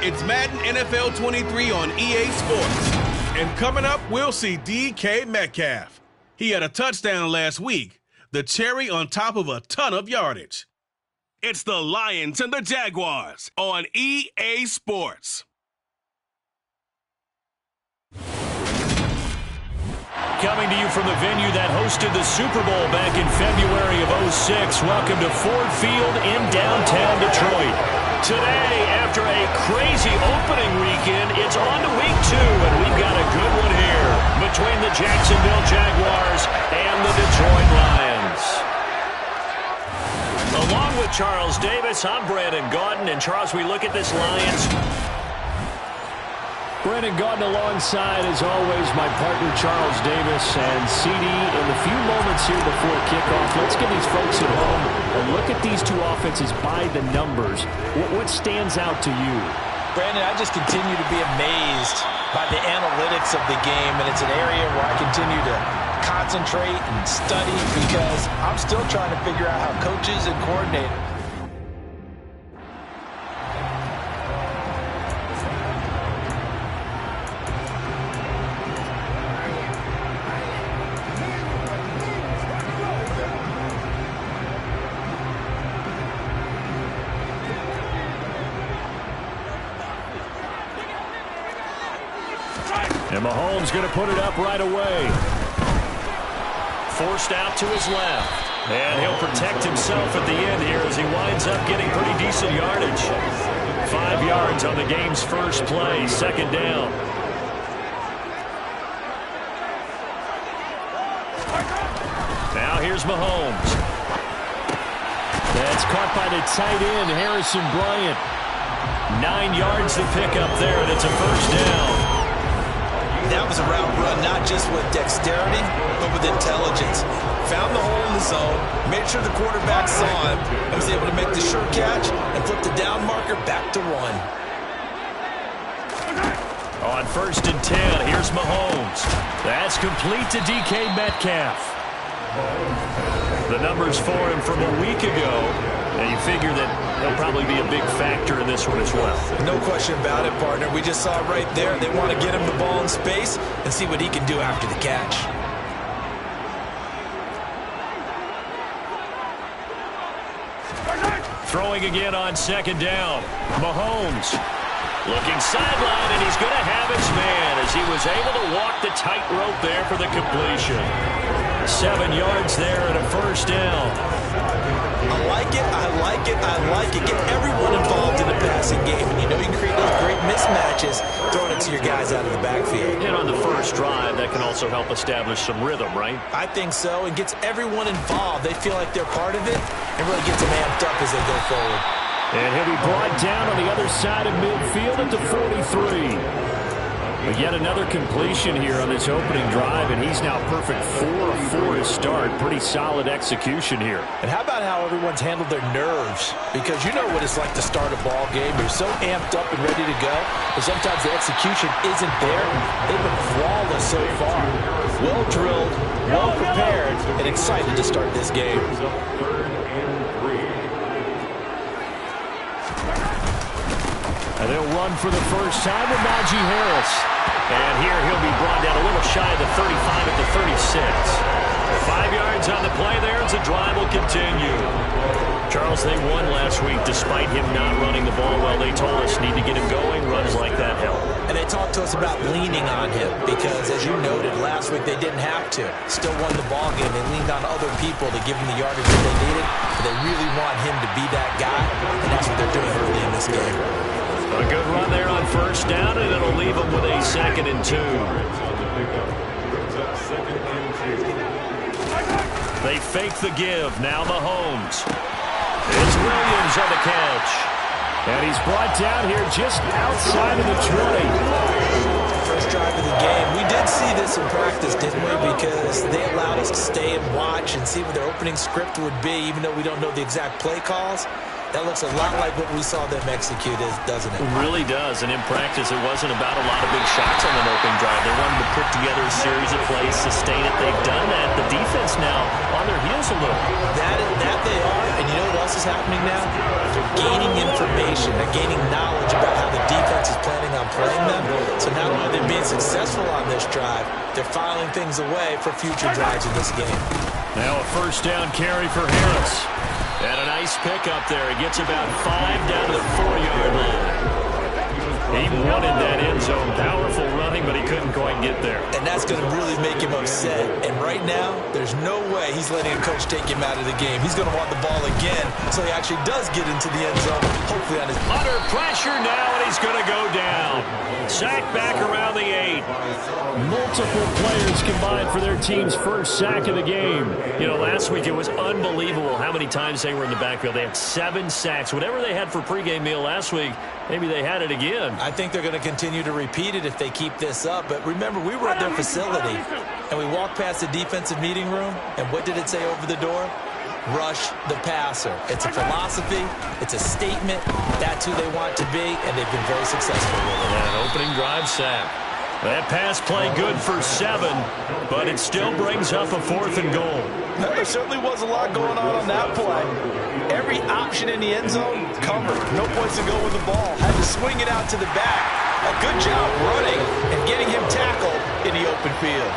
It's Madden NFL 23 on EA Sports. And coming up, we'll see DK Metcalf. He had a touchdown last week, the cherry on top of a ton of yardage. It's the Lions and the Jaguars on EA Sports. Coming to you from the venue that hosted the Super Bowl back in February of '06. Welcome to Ford Field in downtown Detroit. Today, after a crazy opening weekend, it's on to week 2, and we've got a good one here between the Jacksonville Jaguars and the Detroit Lions. Along with Charles Davis, I'm Brandon Gaudin, and Charles, we look at this Lions. Brandon Gaudin alongside, as always, my partner Charles Davis. And CD, in the few moments here before kickoff, let's give these folks at home a look at these two offenses by the numbers. What stands out to you? Brandon, I just continue to be amazed by the analytics of the game, and it's an area where I continue to concentrate and study because I'm still trying to figure out how coaches and coordinators And Mahomes going to put it up right away. Forced out to his left. And he'll protect himself at the end here as he winds up getting pretty decent yardage. 5 yards on the game's first play, second down. Now here's Mahomes. That's caught by the tight end, Harrison Bryant. 9 yards to pick up there, and it's a first down. That was a route run, not just with dexterity, but with intelligence. Found the hole in the zone, made sure the quarterback saw him, and was able to make the sure catch and flip the down marker back to 1. On 1st and 10, here's Mahomes. That's complete to DK Metcalf. The numbers for him from a week ago, and you figure that he'll probably be a big factor in this one as well. No question about it, partner. We just saw it right there. They want to get him the ball in space and see what he can do after the catch. Throwing again on 2nd down. Mahomes looking sideline, and he's going to have his man as he was able to walk the tightrope there for the completion. 7 yards there and a first down. I like it, I like it, I like it. Get everyone involved in the passing game. And you know you can create those great mismatches throwing it to your guys out of the backfield. And on the first drive, that can also help establish some rhythm, right? I think so. It gets everyone involved. They feel like they're part of it and really gets them amped up as they go forward. And he'll be brought down on the other side of midfield at the 43. But yet another completion here on this opening drive, and he's now perfect 4 of 4 to start. Pretty solid execution here. And how about how everyone's handled their nerves? Because you know what it's like to start a ball game. You're so amped up and ready to go, but sometimes the execution isn't there. They've been flawless so far. Well drilled, well prepared, and excited to start this game. And they'll run for the first time with Najee Harris. And here he'll be brought down a little shy of the 35 at the 36. 5 yards on the play there as the drive will continue. Charles, they won last week despite him not running the ball well. They told us need to get him going. Runs like that help. And they talked to us about leaning on him because, as you noted, last week they didn't have to. Still won the ball game. They leaned on other people to give him the yardage that they needed. But they really want him to be that guy, and that's what they're doing early in this game. A good run there on first down, and it'll leave them with a 2nd and 2. They fake the give. Now Mahomes. It's Williams on the catch. And he's brought down here just outside of the 20. First drive of the game. We did see this in practice, didn't we? Because they allowed us to stay and watch and see what their opening script would be, even though we don't know the exact play calls. That looks a lot like what we saw them execute, doesn't it? It really does. And in practice, it wasn't about a lot of big shots on an opening drive. They wanted to put together together a series of plays, sustain it. They've done that. The defense now on their heels a little. That they are. And you know what else is happening now? They're gaining information. They're gaining knowledge about how the defense is planning on playing them. So not only are they being successful on this drive, they're filing things away for future drives in this game. Now a first down carry for Harris. And a nice pickup there. He gets about 5 down to the 4-yard line. He wanted that end zone. Powerful running, but he couldn't quite get there. And that's going to really make him upset. And right now, there's no way he's letting a coach take him out of the game. He's going to want the ball again, so he actually does get into the end zone, hopefully on his... Under pressure now, and he's going to go down. Sack back around the 8. Multiple players combined for their team's first sack of the game. You know, last week it was unbelievable how many times they were in the backfield. They had 7 sacks. Whatever they had for pregame meal last week, maybe they had it again. I think they're going to continue to repeat it if they keep this up. But remember, we were at their facility, and we walked past the defensive meeting room, and what did it say over the door? Rush the passer. It's a philosophy. It's a statement. That's who they want to be, and they've been very successful with it. An opening drive sack. That pass play good for 7, but it still brings up a 4th and goal. There certainly was a lot going on that play. Every option in the end zone covered. No place to go with the ball. Had to swing it out to the back. A good job running and getting him tackled in the open field.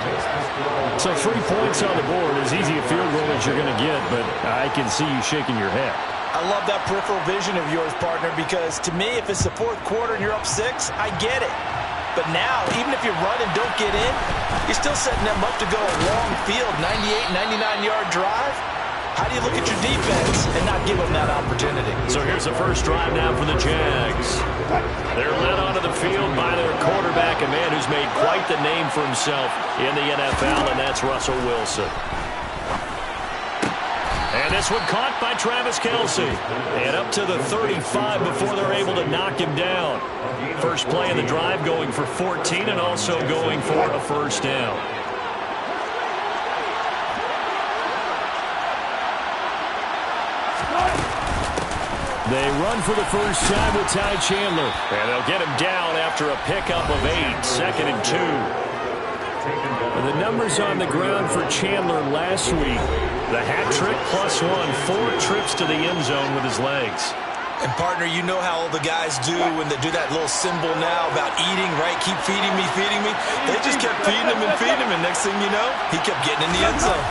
So 3 points on the board, as easy a field goal as you're going to get, but I can see you shaking your head. I love that peripheral vision of yours, partner, because to me, if it's the 4th quarter and you're up 6, I get it. But now, even if you run and don't get in, you're still setting them up to go a long field, 98, 99-yard drive. How do you look at your defense and not give them that opportunity? So here's the first drive now for the Jags. They're led onto the field by their quarterback, a man who's made quite the name for himself in the NFL, and that's Russell Wilson. And this one caught by Travis Kelce. And up to the 35 before they're able to knock him down. First play of the drive going for 14 and also going for a first down. They run for the first time with Ty Chandler. And they'll get him down after a pickup of 8, 2nd and 2. The numbers on the ground for Chandler last week. The hat trick +1, 4 trips to the end zone with his legs. And, partner, you know how all the guys do when they do that little symbol now about eating, right? Keep feeding me, feeding me. They just kept feeding him, and next thing you know, he kept getting in the end zone.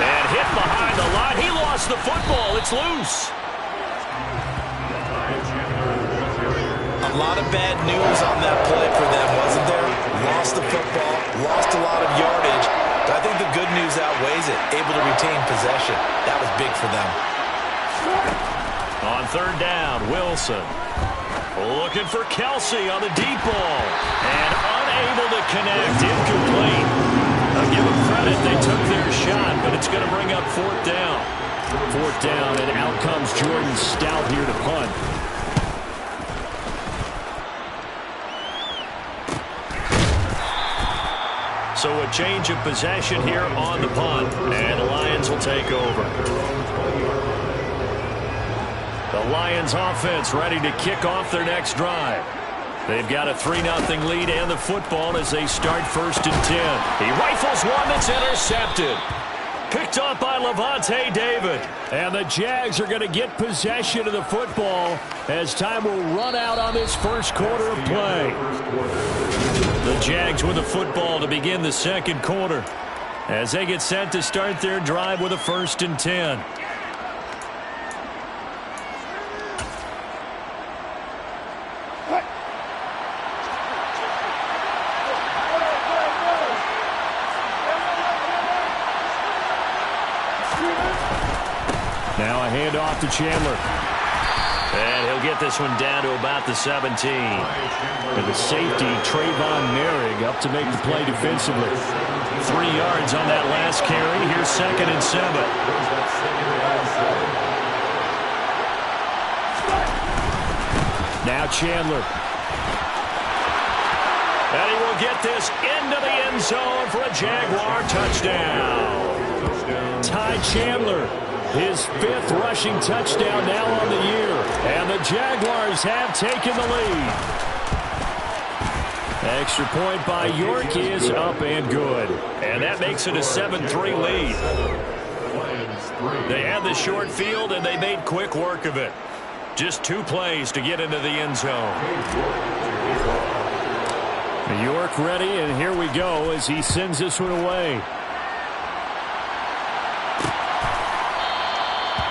And hit behind the line. He lost the football. It's loose. A lot of bad news on that play for them, wasn't there? Lost the football, lost a lot of yardage. But I think the good news outweighs it. Able to retain possession. That was big for them. On 3rd down, Wilson. Looking for Kelce on the deep ball. And unable to connect. Incomplete. I'll give them credit. They took their shot, but it's going to bring up 4th down. 4th down, and out comes Jordan Stout here to punt. So a change of possession here on the punt, and the Lions will take over. The Lions offense ready to kick off their next drive. They've got a 3-0 lead and the football as they start 1st and 10. He rifles one that's intercepted. Picked up by Levante David. And the Jags are going to get possession of the football as time will run out on this first quarter of play. The Jags with the football to begin the 2nd quarter as they get set to start their drive with a 1st and 10. Now a handoff to Chandler. And he'll get this one down to about the 17. And the safety, Trayvon Merrick, up to make the play defensively. 3 yards on that last carry. Here's 2nd and 7. Now Chandler. And he will get this into the end zone for a Jaguar touchdown. Ty Chandler. His 5th rushing touchdown now on the year. And the Jaguars have taken the lead. Extra point by York is up and good. And that makes it a 7-3 lead. They had the short field, and they made quick work of it. Just 2 plays to get into the end zone. York ready, and here we go as he sends this one away.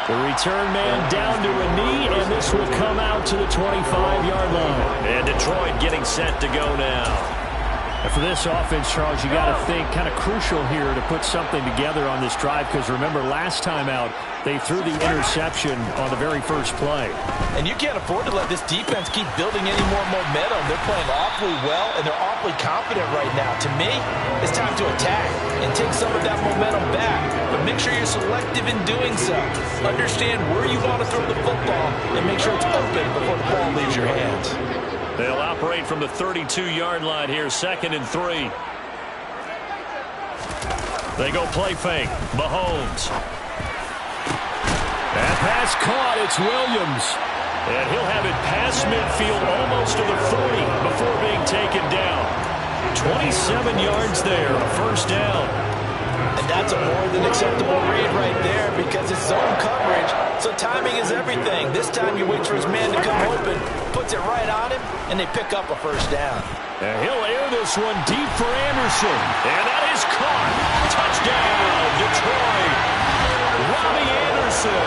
The return man down to a knee, and this will come out to the 25-yard line. And Detroit getting set to go now. And for this offense, Charles, you got to think kind of crucial here to put something together on this drive, because remember, last time out, they threw the interception on the very first play. And you can't afford to let this defense keep building any more momentum. They're playing awfully well, and they're awfully confident right now. To me, it's time to attack and take some of that momentum back. But make sure you're selective in doing so. Understand where you want to throw the football and make sure it's open before the ball leaves your hands. They'll operate from the 32-yard line here, 2nd and 3. They go play fake. Mahomes. That pass caught. It's Williams. And he'll have it past midfield almost to the 40 before being taken down. 27 yards there, a first down. And that's a more than acceptable read right there because it's zone coverage, so timing is everything. This time you wait for his man to come open, puts it right on him, and they pick up a first down. And he'll air this one deep for Anderson. And that is caught. Touchdown, Detroit. Robbie Anderson.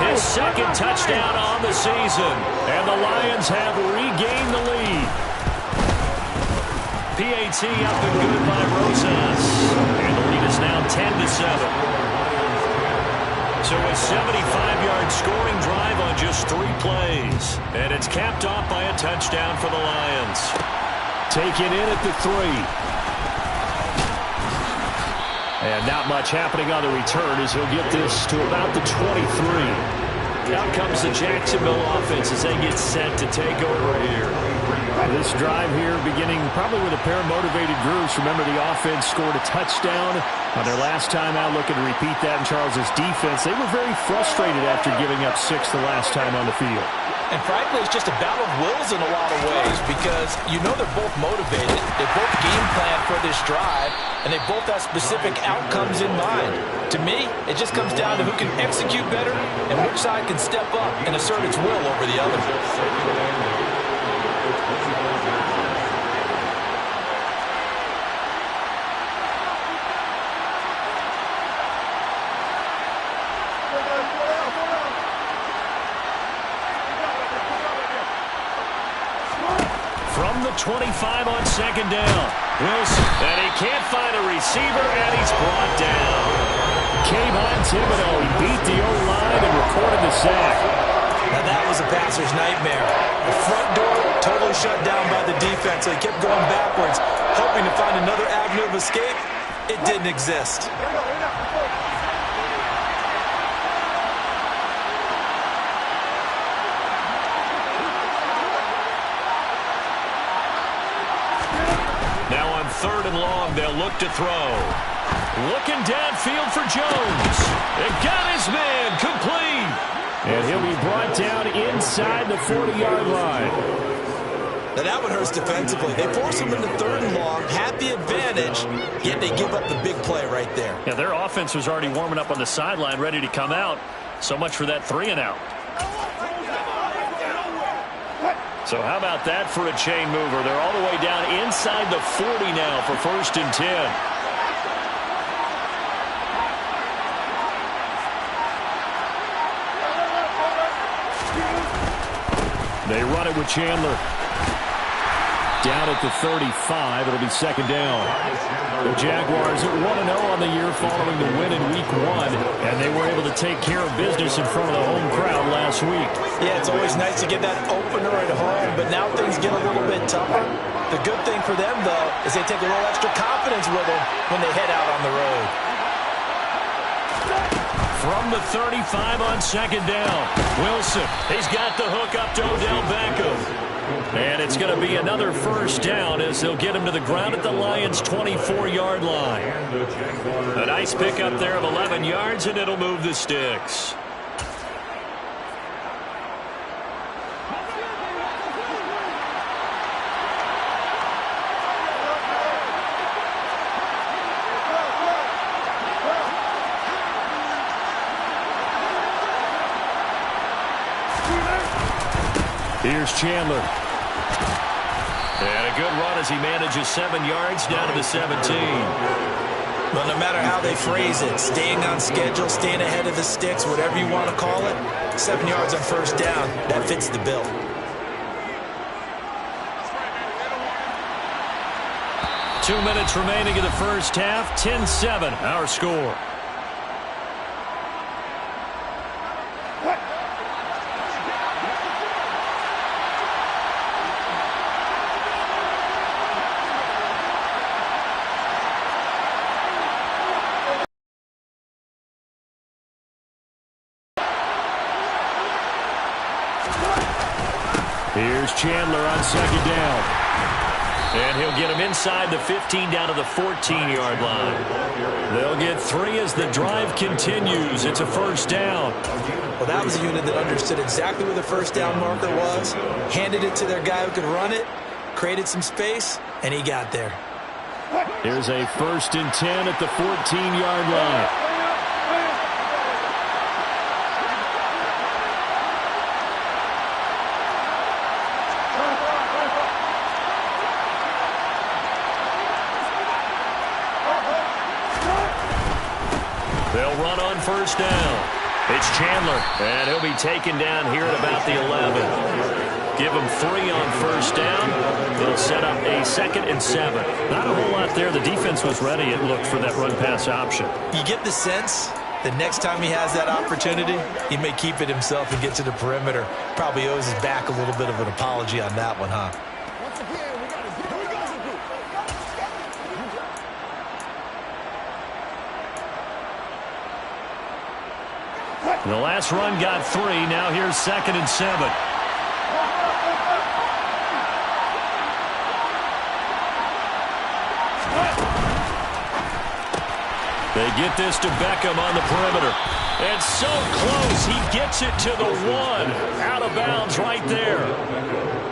His 2nd touchdown on the season. And the Lions have regained the lead. PAT up and good by Rosas. And the lead is now 10-7. So a 75-yard scoring drive on just 3 plays. And it's capped off by a touchdown for the Lions. Taken in at the 3. And not much happening on the return as he'll get this to about the 23. Out comes the Jacksonville offense as they get set to take over here. This drive here beginning probably with a pair of motivated groups. Remember, the offense scored a touchdown on their last time out, looking to repeat that in Charles's defense. They were very frustrated after giving up 6 the last time on the field. And frankly, it's just a battle of wills in a lot of ways because you know they're both motivated. They both game plan for this drive, and they both have specific outcomes in mind. To me, it just comes down to who can execute better and which side can step up and assert its will over the other. From the 25 on 2nd down. Wilson, and he can't find a receiver, and he's brought down. Kayvon Thibodeau, he beat the O-line and recorded the sack. Now that was a passer's nightmare. The front door totally shut down by the defense, so he kept going backwards, hoping to find another avenue of escape. It didn't exist. Now on 3rd and long, they'll look to throw. Looking downfield for Jones. They got his man complete. And he'll be brought down inside the 40-yard line. Now that one hurts defensively. They force him into 3rd and long, had the advantage, yet they give up the big play right there. Yeah, their offense was already warming up on the sideline, ready to come out. So much for that 3-and-out. So how about that for a chain mover? They're all the way down inside the 40 now for 1st and 10. They run it with Chandler. Down at the 35, it'll be 2nd down. The Jaguars at 1-0 on the year following the win in Week 1, and they were able to take care of business in front of the home crowd last week. Yeah, it's always nice to get that opener at home, but now things get a little bit tougher. The good thing for them, though, is they take a little extra confidence with them when they head out on the road. From the 35 on 2nd down, Wilson, he's got the hook up to Odell Beckham. And it's going to be another first down as they'll get him to the ground at the Lions' 24-yard line. A nice pickup there of 11 yards, and it'll move the sticks. Here's Chandler. And a good run as he manages 7 yards down to the 17. Well, no matter how they phrase it, staying on schedule, staying ahead of the sticks, whatever you want to call it, 7 yards on first down, that fits the bill. Two minutes remaining in the first half, 10-7, our score. Here's Chandler on second down. And he'll get him inside the 15 down to the 14-yard line. They'll get 3 as the drive continues. It's a first down. Well, that was a unit that understood exactly where the first down marker was, handed it to their guy who could run it, created some space, and he got there. Here's a 1st and 10 at the 14-yard line. They'll run on first down. It's Chandler, and he'll be taken down here at about the 11. Give him 3 on first down. They'll set up a 2nd and 7. Not a whole lot there. The defense was ready, it looked, for that run-pass option. You get the sense that next time he has that opportunity, he may keep it himself and get to the perimeter. Probably owes his back a little bit of an apology on that one, huh? The last run got 3. Now here's 2nd and 7. They get this to Beckham on the perimeter. And so close. He gets it to the 1. Out of bounds right there.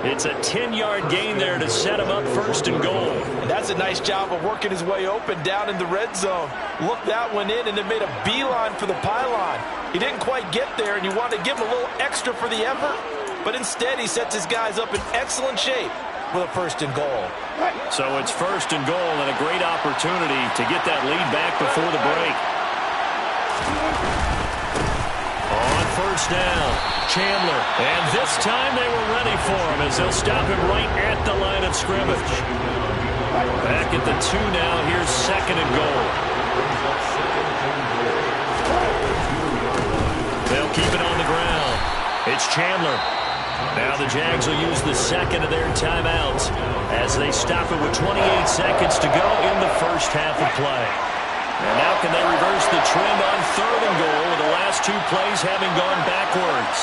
It's a 10-yard gain there to set him up 1st and goal. And that's a nice job of working his way open down in the red zone. Looked that one in and then made a beeline for the pylon. He didn't quite get there, and you want to give him a little extra for the effort. But instead, he sets his guys up in excellent shape with a 1st and goal. So it's 1st and goal and a great opportunity to get that lead back before the break. On first down, Chandler. And this time they were ready for him as they'll stop him right at the line of scrimmage. Back at the 2 now. Here's 2nd and goal. They'll keep it on the ground. It's Chandler. Now the Jags will use the 2nd of their timeouts as they stop it with 28 seconds to go in the first half of play. And now can they reverse the trend on 3rd and goal with the last 2 plays having gone backwards?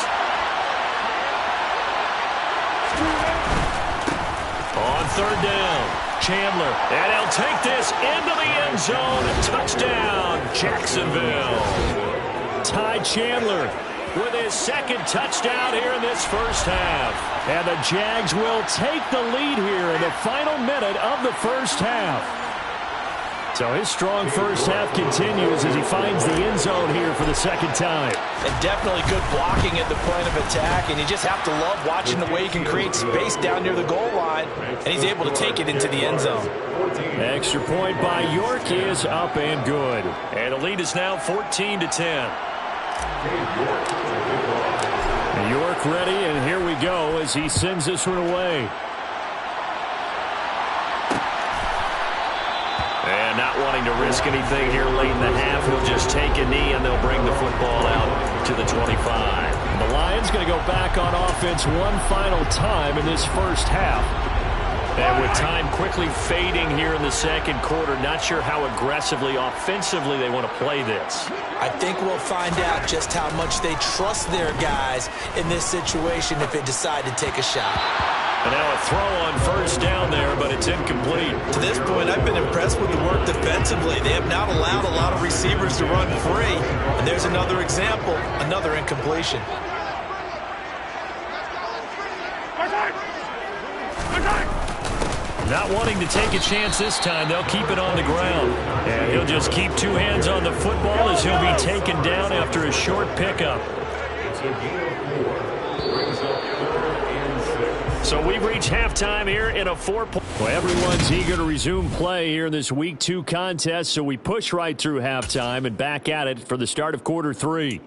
On 3rd down, Chandler. And he'll take this into the end zone. Touchdown, Jacksonville. Ty Chandler with his 2nd touchdown here in this first half. And the Jags will take the lead here in the final minute of the first half. So his strong first half continues as he finds the end zone here for the 2nd time. And definitely good blocking at the point of attack, and you just have to love watching the way he can create space down near the goal line, and he's able to take it into the end zone. Extra point by York is up and good. And the lead is now 14-10. York ready, and here we go as he sends this one away. And not wanting to risk anything here late in the half, he'll just take a knee, and they'll bring the football out to the 25. The Lions going to go back on offense one final time in this first half. And with time quickly fading here in the 2nd quarter, not sure how aggressively, offensively they want to play this. I think we'll find out just how much they trust their guys in this situation if they decide to take a shot. And now a throw on first down there, but it's incomplete. To this point, I've been impressed with the work defensively. They have not allowed a lot of receivers to run free. And there's another example, another incompletion. Not wanting to take a chance this time, they'll keep it on the ground. And he'll just keep 2 hands on the football as he'll be taken down after a short pickup. So we've reached halftime here in a 4-point. Well, everyone's eager to resume play here in this Week 2 contest, so we push right through halftime and back at it for the start of quarter 3.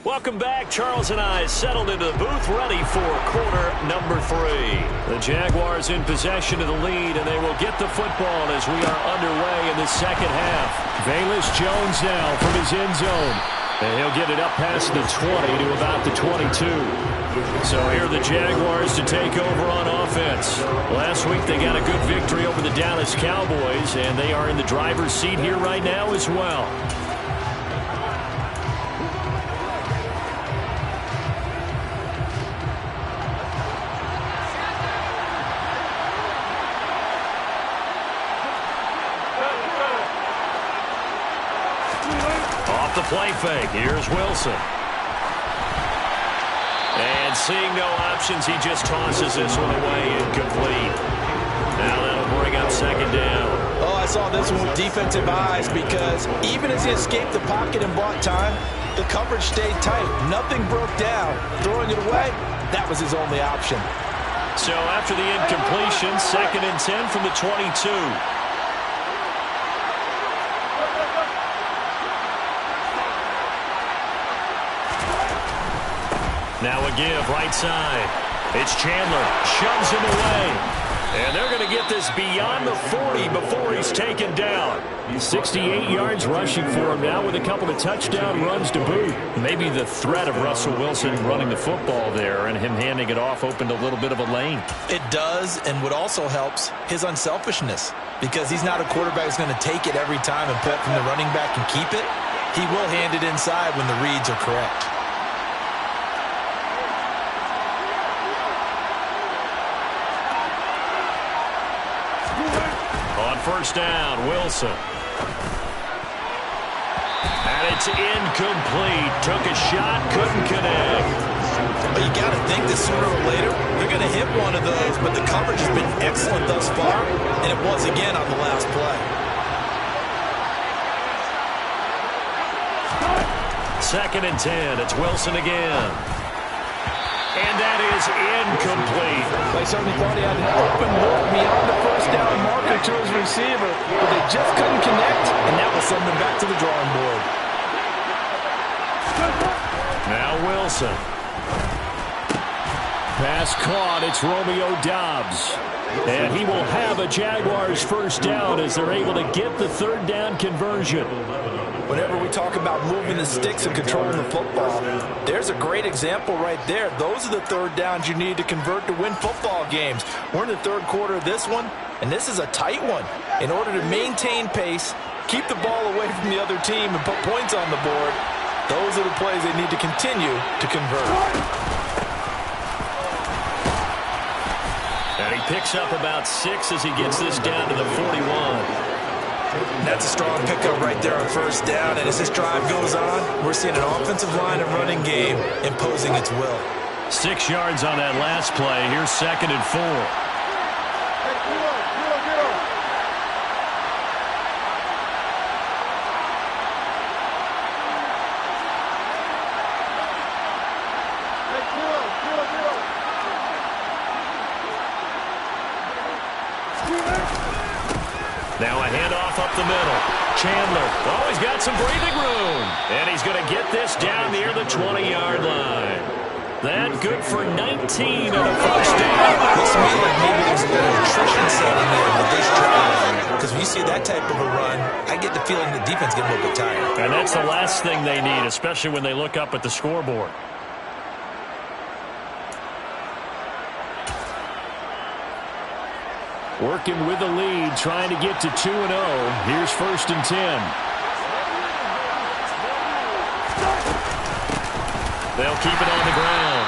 Welcome back. Charles and I settled into the booth ready for quarter number 3. The Jaguars in possession of the lead, and they will get the football as we are underway in the second half. Velus Jones now from his end zone. And he'll get it up past the 20 to about the 22. So here are the Jaguars to take over on offense. Last week they got a good victory over the Dallas Cowboys, and they are in the driver's seat here right now as well. Off the play fake, here's Wilson. And seeing no options, he just tosses this one away, incomplete. Now that'll bring up second down. Oh, I saw this one with defensive eyes because even as he escaped the pocket and bought time, the coverage stayed tight. Nothing broke down. Throwing it away, that was his only option. So after the incompletion, 2nd and 10 from the 22. Now a give, right side. It's Chandler. Shoves him away. And they're going to get this beyond the 40 before he's taken down. 68 yards rushing for him now with a couple of touchdown runs to boot. Maybe the threat of Russell Wilson running the football there and him handing it off opened a little bit of a lane. It does, and what also helps, his unselfishness. Because he's not a quarterback who's going to take it every time and pull from the running back and keep it. He will hand it inside when the reads are correct. First down, Wilson. And it's incomplete. Took a shot, couldn't connect. But you got to think that sooner or later, they're going to hit one of those, but the coverage has been excellent thus far, and it was again on the last play. 2nd and 10. It's Wilson again. And that is incomplete. They certainly thought he had an open look beyond the first down marker to his receiver, but they just couldn't connect, and that will send them back to the drawing board. Now Wilson. Pass caught. It's Romeo Doubs. And he will have a Jaguars first down as they're able to get the 3rd down conversion. Whenever we talk about moving the sticks and controlling the football, there's a great example right there. Those are the 3rd downs you need to convert to win football games. We're in the 3rd quarter of this one, and this is a tight one. In order to maintain pace, keep the ball away from the other team, and put points on the board, those are the plays they need to continue to convert. And he picks up about 6 as he gets this down to the 41. That's a strong pickup right there on first down, and as this drive goes on, we're seeing an offensive line and running game imposing its will. 6 yards on that last play. Here's 2nd and 4. Now a handoff up the middle. Chandler. Oh, he's got some breathing room. And he's going to get this down near the 20-yard line. That good for 19 and a first down. Looks to me like maybe there's a little attrition set in there with this drive. Because when you see that type of a run, I get the feeling the defense getting a little bit tired. And that's the last thing they need, especially when they look up at the scoreboard. Working with the lead, trying to get to 2-0. Here's 1st and 10. They'll keep it on the ground.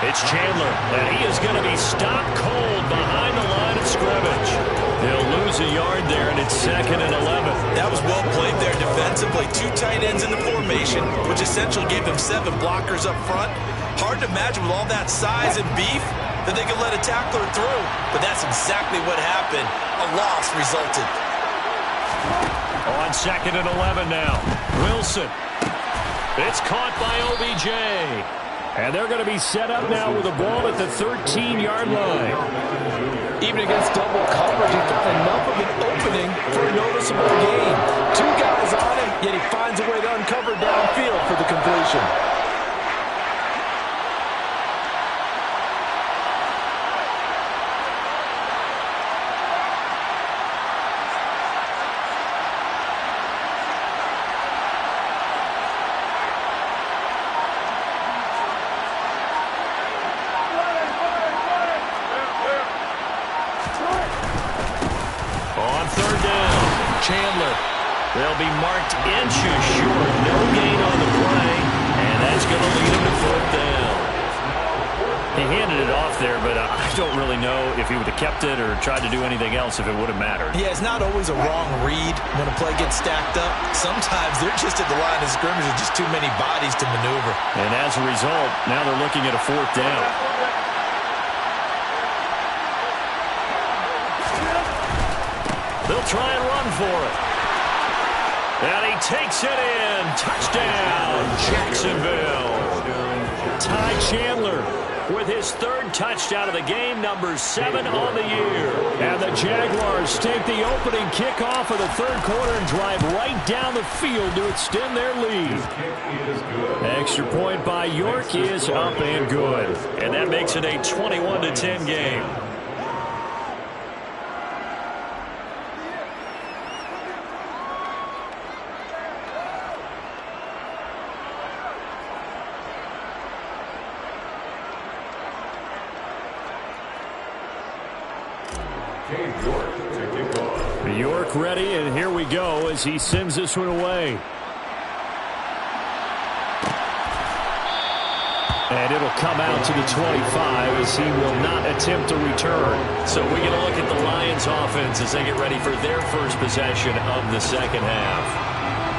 It's Chandler, and he is going to be stopped cold behind the line of scrimmage. They'll lose a yard there, and it's 2nd and 11. That was well played there defensively. 2 tight ends in the formation, which essentially gave them 7 blockers up front. Hard to imagine with all that size and beef that they could let a tackler through. But that's exactly what happened. A loss resulted. On 2nd and 11 now. Wilson. It's caught by OBJ. And they're going to be set up now with a ball at the 13-yard line. Even against double coverage, he found enough of an opening for a noticeable gain. 2 guys on him, yet he finds a way to uncover downfield for the completion. They'll be marked inches short. No gain on the play, and that's going to lead him to 4th down. He handed it off there, but I don't really know if he would have kept it or tried to do anything else if it would have mattered. Yeah, it's not always a wrong read when a play gets stacked up. Sometimes they're just at the line of scrimmage with just too many bodies to maneuver. And as a result, now they're looking at a 4th down. They'll try and run for it. And he takes it in. Touchdown, Jacksonville. Ty Chandler with his 3rd touchdown of the game, number 7 on the year. And the Jaguars take the opening kickoff of the 3rd quarter and drive right down the field to extend their lead. Extra point by York is up and good. And that makes it a 21-10 game. York ready, and here we go as he sends this one away. And it'll come out to the 25 as he will not attempt to return. So we get a look at the Lions offense as they get ready for their first possession of the second half.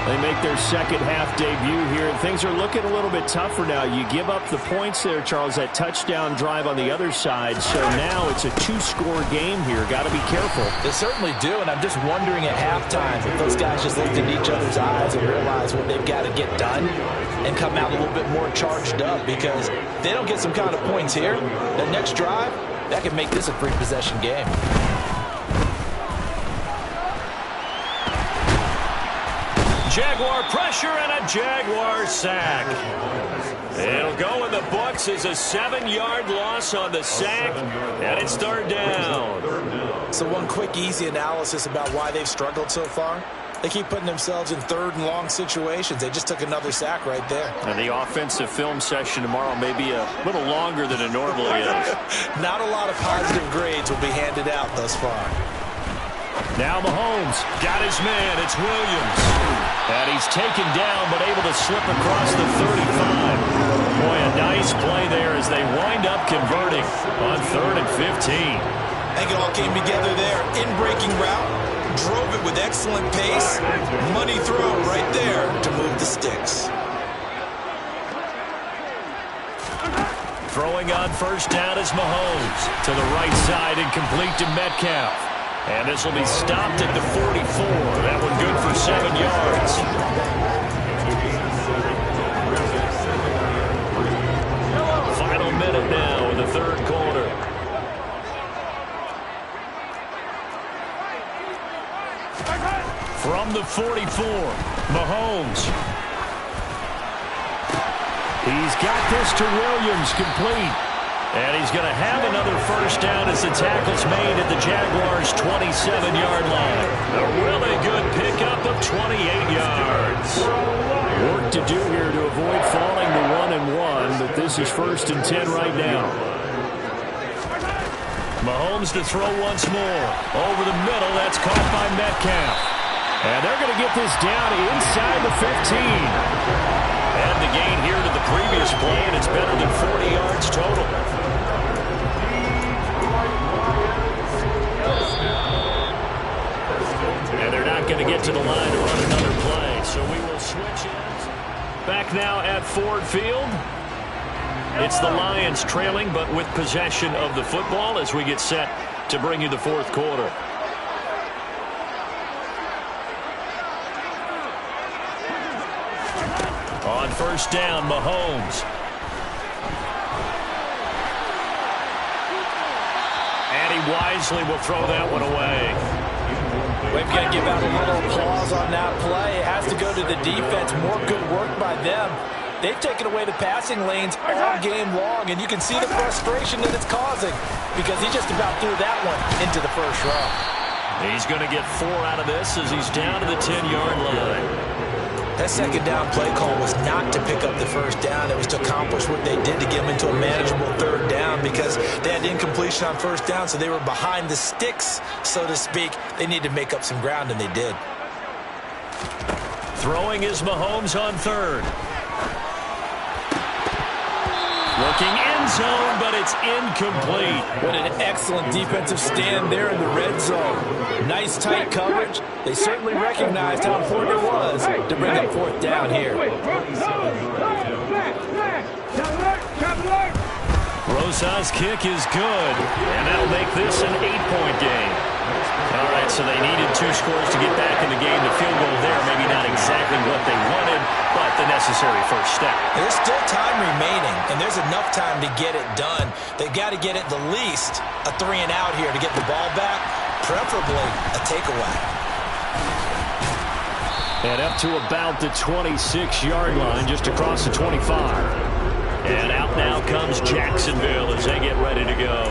They make their second half debut here, and things are looking a little bit tougher now. You give up the points there, Charles, that touchdown drive on the other side. So now it's a 2-score game here. Got to be careful. They certainly do, and I'm just wondering at halftime if those guys just looked into each other's eyes and realized what they've got to get done and come out a little bit more charged up, because if they don't get some kind of points here, the next drive, that could make this a 3-possession game. Jaguar pressure and a Jaguar sack. It'll go in the books as a 7-yard loss on the sack, and it's 3rd down. So one quick, easy analysis about why they've struggled so far. They keep putting themselves in 3rd and long situations. They just took another sack right there. And the offensive film session tomorrow may be a little longer than it normally is. Not a lot of positive grades will be handed out thus far. Now Mahomes got his man. It's Williams. And he's taken down but able to slip across the 35. Boy, a nice play there as they wind up converting on 3rd and 15. I think it all came together there. In-breaking route, drove it with excellent pace. Money throw right there to move the sticks. Throwing on 1st down is Mahomes. To the right side and complete to Metcalf. And this will be stopped at the 44. That one good for 7 yards. Final minute now in the 3rd quarter. From the 44, Mahomes. He's got this to Williams, complete. And he's going to have another 1st down as the tackle's made at the Jaguars' 27-yard line. A really good pickup of 28 yards. Work to do here to avoid falling to 1-1, but this is 1st and 10 right now. Mahomes to throw once more. Over the middle, that's caught by Metcalf. And they're going to get this down inside the 15. And the gain here to the previous play, and it's better than 40 yards total. And they're not going to get to the line to run another play, so we will switch ends. Back now at Ford Field. It's the Lions trailing, but with possession of the football as we get set to bring you the 4th quarter. On 1st down, Mahomes. wisely will throw that one away. We've got to give out a little applause on that play. It has to go to the defense. More good work by them. They've taken away the passing lanes all game long, and you can see the frustration that it's causing because he just about threw that one into the first row. He's going to get 4 out of this as he's down to the 10-yard line. That second down play call was not to pick up the first down. It was to accomplish what they did to get them into a manageable third down because they had incompletion on first down, so they were behind the sticks, so to speak. They needed to make up some ground, and they did. Throwing is Mahomes on third. Looking end zone, but it's incomplete. What an excellent defensive stand there in the red zone. Nice tight coverage. They certainly recognized how important it was to bring up fourth down here. Rosa's kick is good, and that'll make this an 8-point game. All right, so they needed 2 scores to get back in the game. The field goal there, maybe not exactly what they wanted, but the necessary first step. There's still time remaining, and there's enough time to get it done. They've got to get at the least a 3-and-out here to get the ball back, preferably a takeaway. And up to about the 26-yard line, just across the 25. And out now comes Jacksonville as they get ready to go.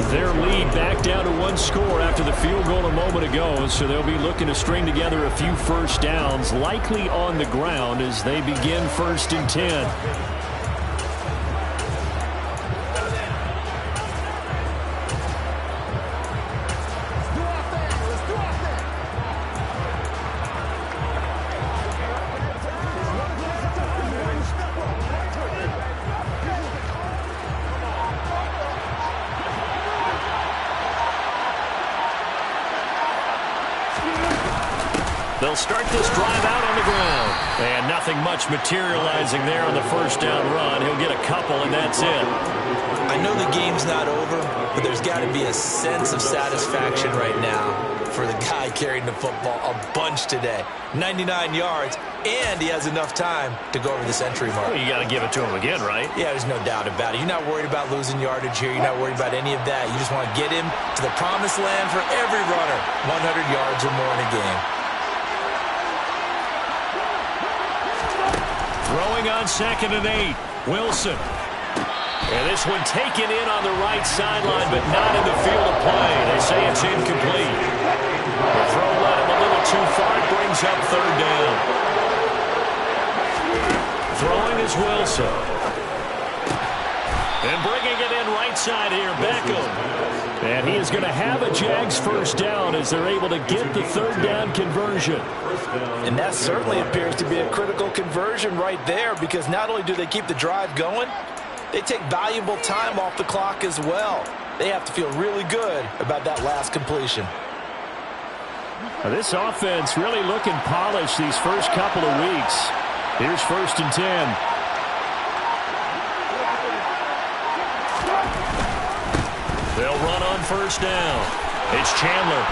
Their lead back down to 1 score after the field goal a moment ago, so they'll be looking to string together a few first downs, likely on the ground as they begin 1st and 10. They'll start this drive out on the ground. And nothing much materializing there on the first down run. He'll get a couple, and that's it. I know the game's not over, but there's got to be a sense of satisfaction right now for the guy carrying the football a bunch today. 99 yards, and he has enough time to go over the century mark. Well, you got to give it to him again, right? Yeah, there's no doubt about it. You're not worried about losing yardage here. You're not worried about any of that. You just want to get him to the promised land for every runner. 100 yards or more in a game. Throwing on 2nd and 8. Wilson. And this one taken in on the right sideline, but not in the field of play. They say it's incomplete. The throw led him a little too far. It brings up 3rd down. Throwing is Wilson. And bringing it in right side here, Beckham. And he is going to have a Jags first down as they're able to get the 3rd down conversion. And that certainly appears to be a critical conversion right there because not only do they keep the drive going, they take valuable time off the clock as well. They have to feel really good about that last completion. This offense really looking polished these first couple of weeks. Here's 1st and 10. They'll run on first down. It's Chandler.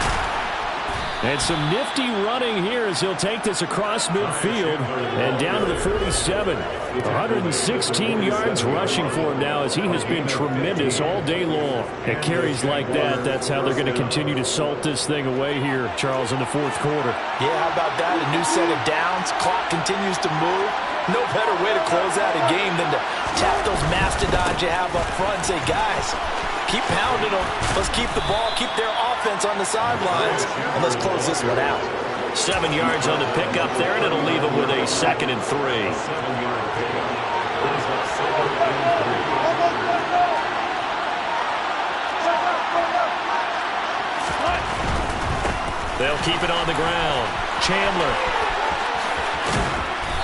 And some nifty running here as he'll take this across midfield and down to the 47. 116 yards rushing for him now as he has been tremendous all day long. At carries like that, that's how they're going to continue to salt this thing away here, Charles, in the 4th quarter. Yeah, how about that? A new set of downs. Clock continues to move. No better way to close out a game than to tap those mastodons you have up front and say, guys, keep pounding them. Let's keep the ball, keep their offense on the sidelines, and let's close this one out. 7 yards on the pickup there, and it'll leave them with a 2nd and 3. They'll keep it on the ground. Chandler.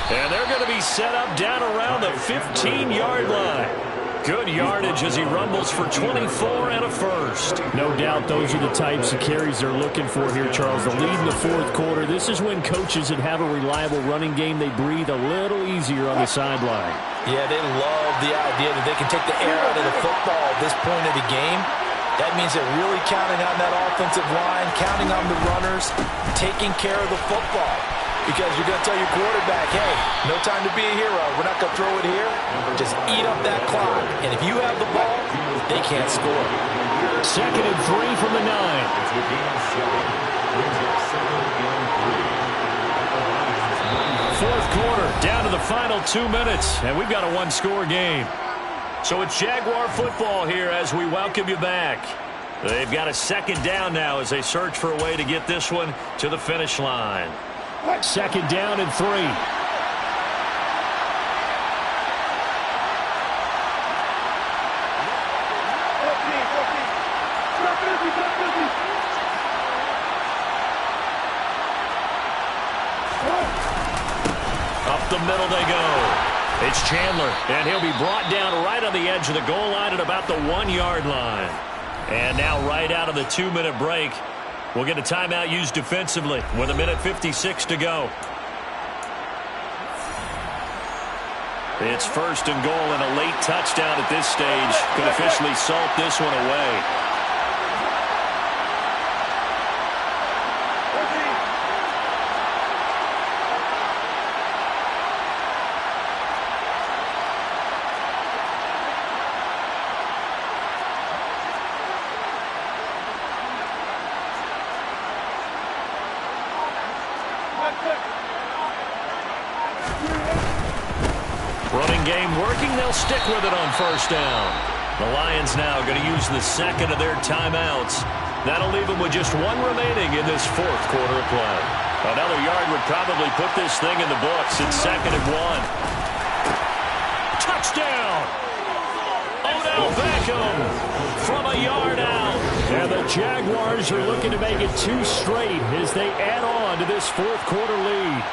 And they're going to be set up down around the 15-yard line. Good yardage as he rumbles for 24 and a first. No doubt those are the types of carries they're looking for here, Charles. The lead in the 4th quarter. This is when coaches that have a reliable running game, they breathe a little easier on the sideline. Yeah, they love the idea that they can take the air out of the football at this point of the game. That means they're really counting on that offensive line, counting on the runners, taking care of the football. Because you're going to tell your quarterback, hey, no time to be a hero. We're not going to throw it here. Just eat up that clock. And if you have the ball, they can't score. Second and 3 from the 9. Fourth quarter, down to the final 2 minutes, and we've got a one-score game. So it's Jaguar football here as we welcome you back. They've got a second down now as they search for a way to get this one to the finish line. Second down and 3. Up the middle they go. It's Chandler, and he'll be brought down right on the edge of the goal line at about the 1-yard line. And now right out of the 2-minute break, we'll get a timeout used defensively with 1:56 to go. It's first and goal, and a late touchdown at this stage could officially salt this one away. Running game working. They'll stick with it on first down. The Lions now going to use the second of their timeouts. That'll leave them with just one remaining in this fourth quarter of play. Another yard would probably put this thing in the books. It's 2nd and 1. Touchdown! Odell Beckham from a yard out. And the Jaguars are looking to make it 2 straight as they add on to this fourth quarter lead.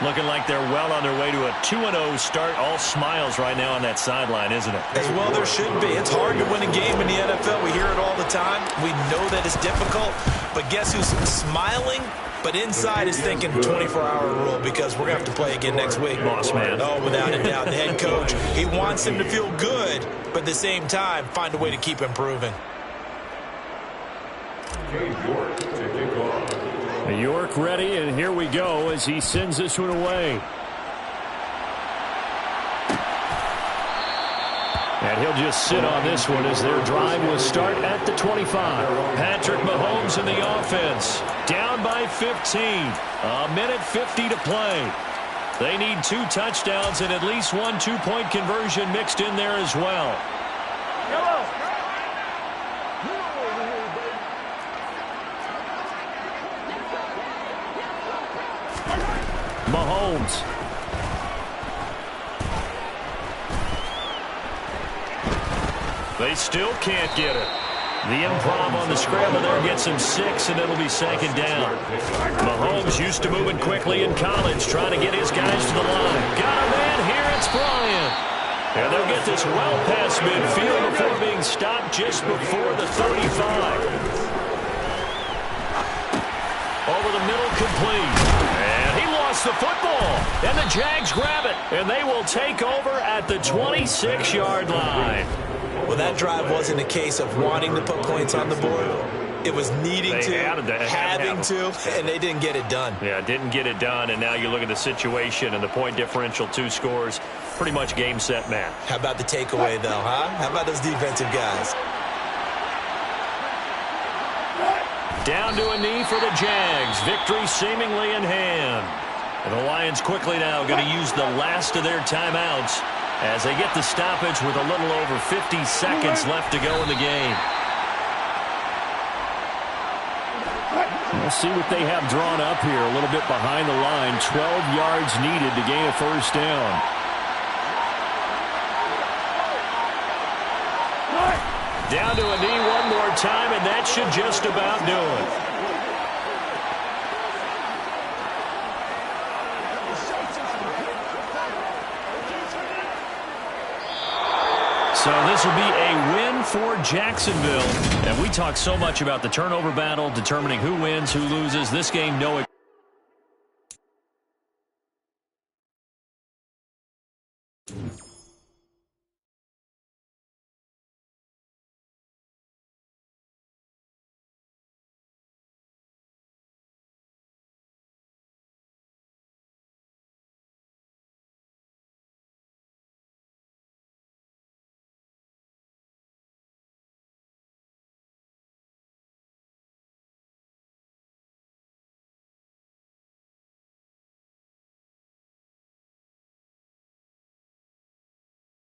Looking like they're well on their way to a 2-0 start. All smiles right now on that sideline, isn't it? As well there should be. It's hard to win a game in the NFL. We hear it all the time. We know that it's difficult. But guess who's smiling? But inside is thinking 24-hour rule because we're going to have to play again next week. Boss man. Oh, without a doubt. The head coach, he wants him to feel good, but at the same time, find a way to keep improving. York ready, and here we go as he sends this one away. And he'll just sit on this one as their drive will start at the 25. Patrick Mahomes in the offense. Down by 15. 1:50 to play. They need 2 touchdowns and at least 1 two-point conversion mixed in there as well. Mahomes. They still can't get it. The improv on the scramble there gets him 6, and it'll be 2nd down. Mahomes used to moving quickly in college, trying to get his guys to the line. Got a man here, it's Bryant. And they'll get this well past midfield before being stopped just before the 35. Over the middle, complete. And he lost the football. And the Jags grab it. And they will take over at the 26-yard line. Well, that drive wasn't a case of wanting to put points on the board. It was needing having to, and they didn't get it done. Yeah, didn't get it done, and now you look at the situation and the point differential, 2 scores, pretty much game, set, match. How about the takeaway, though, huh? How about those defensive guys? Down to a knee for the Jags. Victory seemingly in hand. And the Lions quickly now going to use the last of their timeouts as they get the stoppage with a little over 50 seconds left to go in the game. We'll see what they have drawn up here a little bit behind the line. 12 yards needed to gain a first down. Down to a knee one more time, and that should just about do it. So this will be a win for Jacksonville. And we talk so much about the turnover battle, determining who wins, who loses. This game, no